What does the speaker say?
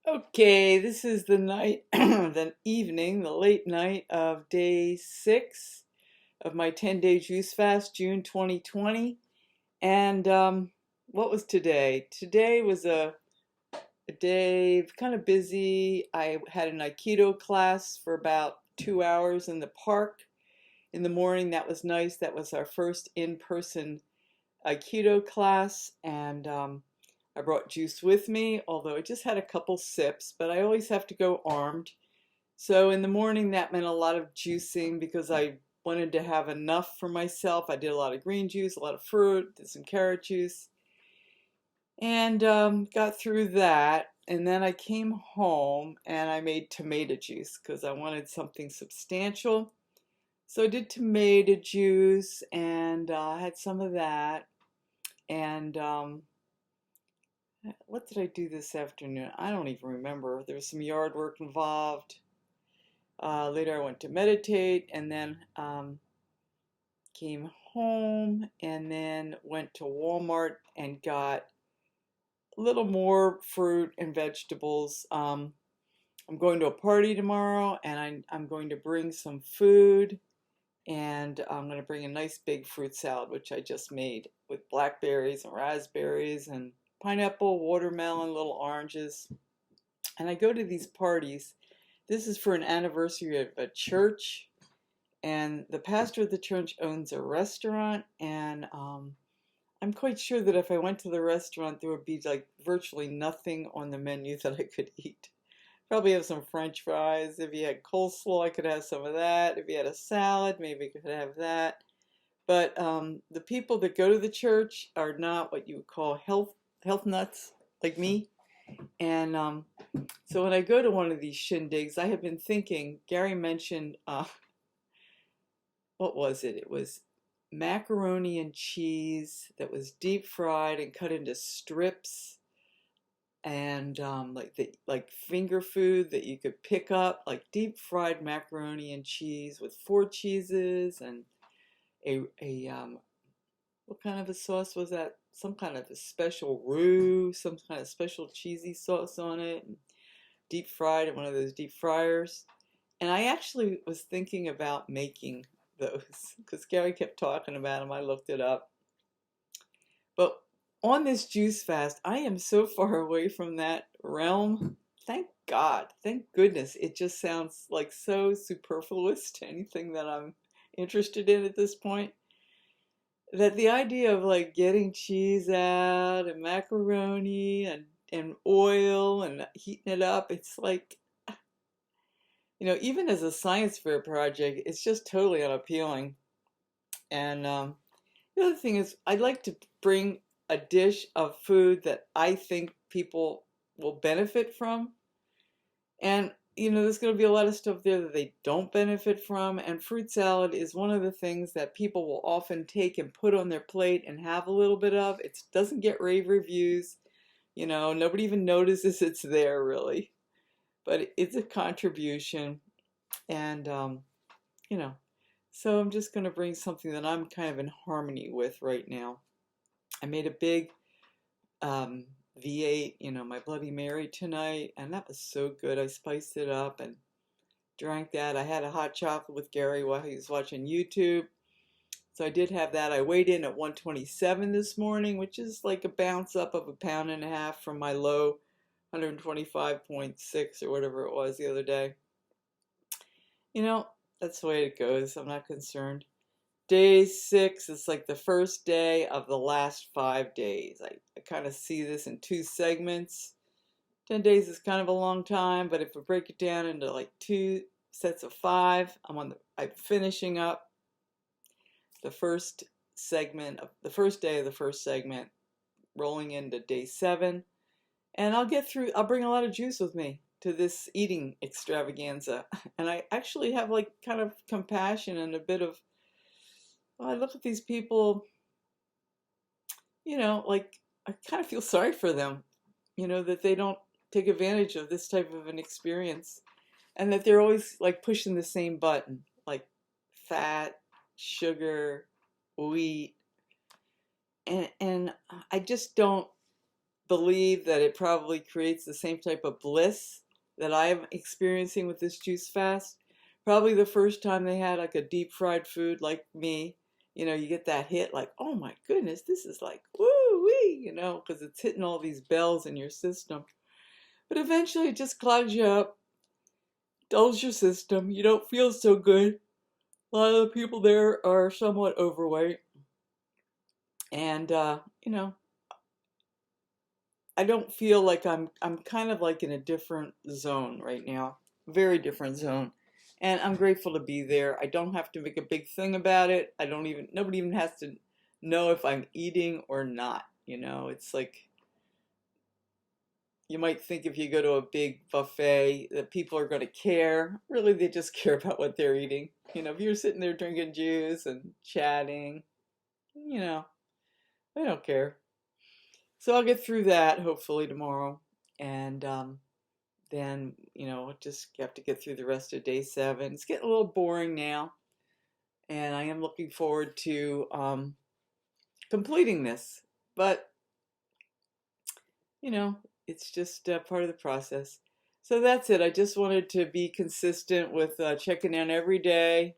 Okay, this is the night, the evening, the late night of day 6 of my 10-day juice fast, June 2020. And what was today? Today was a day kind of busy. I had an Aikido class for about 2 hours in the park in the morning. That was nice. That was our first in-person Aikido class, and I brought juice with me, although I just had a couple sips, but I always have to go armed. So in the morning, that meant a lot of juicing because I wanted to have enough for myself. I did a lot of green juice, a lot of fruit, did some carrot juice, and got through that. And then I came home and I made tomato juice because I wanted something substantial. So I did tomato juice and had some of that. And what did I do this afternoon? I don't even remember. There was some yard work involved. Later, I went to meditate and then came home and then went to Walmart and got a little more fruit and vegetables. I'm going to a party tomorrow and I'm going to bring some food, and I'm going to bring a nice big fruit salad, which I just made with blackberries and raspberries and pineapple, watermelon, little oranges. And I go to these parties. This is for an anniversary of a church, and the pastor of the church owns a restaurant, and I'm quite sure that if I went to the restaurant, there would be like virtually nothing on the menu that I could eat. Probably have some French fries. If you had coleslaw, I could have some of that. If you had a salad, maybe I could have that. But the people that go to the church are not what you would call health nuts like me. And so when I go to one of these shindigs, I have been thinking. Gary mentioned what was it? It was macaroni and cheese that was deep fried and cut into strips, and like finger food that you could pick up, like deep fried macaroni and cheese with 4 cheeses and a what kind of a sauce was that? Some kind of a special roux, some kind of special cheesy sauce on it, and deep fried in one of those deep fryers. And I actually was thinking about making those because Gary kept talking about them. I looked it up. But on this juice fast, I am so far away from that realm. Thank God. Thank goodness. It just sounds like so superfluous to anything that I'm interested in at this point, that the idea of like getting cheese out and macaroni and oil and heating it up, it's like, even as a science fair project, it's just totally unappealing. And the other thing is, I'd like to bring a dish of food that I think people will benefit from. And, there's going to be a lot of stuff there that they don't benefit from. And fruit salad is one of the things that people will often take and put on their plate and have a little bit of. It doesn't get rave reviews. Nobody even notices it's there, really. But it's a contribution. And, you know, so I'm just going to bring something that I'm kind of in harmony with right now. I made a big V8, my Bloody Mary tonight, and that was so good. I spiced it up and drank that. I had a hot chocolate with Gary while he was watching YouTube. So I did have that. I weighed in at 127 this morning, which is like a bounce up of a pound and a half from my low 125.6 or whatever it was the other day. That's the way it goes. I'm not concerned. Day 6 is like the first day of the last 5 days. I kind of see this in 2 segments. 10 days is kind of a long time, but if I break it down into like 2 sets of 5, I'm finishing up the first segment of the first day of the first segment, rolling into day 7, and I'll bring a lot of juice with me to this eating extravaganza. And I actually have like kind of compassion and a bit of, I look at these people, like I kind of feel sorry for them, that they don't take advantage of this type of an experience, and that they're always like pushing the same button, like fat, sugar, wheat, and I just don't. believe that it probably creates the same type of bliss that I'm experiencing with this juice fast. Probably the first time they had like a deep fried food like me, you get that hit like, oh my goodness, this is like woo wee, because it's hitting all these bells in your system. But eventually it just clogs you up, dulls your system. You don't feel so good. A lot of the people there are somewhat overweight. And, I don't feel like I'm kind of like in a different zone right now, very different zone. And I'm grateful to be there. I don't have to make a big thing about it. Nobody even has to know if I'm eating or not. It's like you might think if you go to a big buffet that people are going to care. Really, they just care about what they're eating. If you're sitting there drinking juice and chatting, you know, they don't care. So I'll get through that hopefully tomorrow. And then, just have to get through the rest of day 7. It's getting a little boring now. And I am looking forward to completing this. But, you know, it's just part of the process. So that's it. I just wanted to be consistent with checking in every day,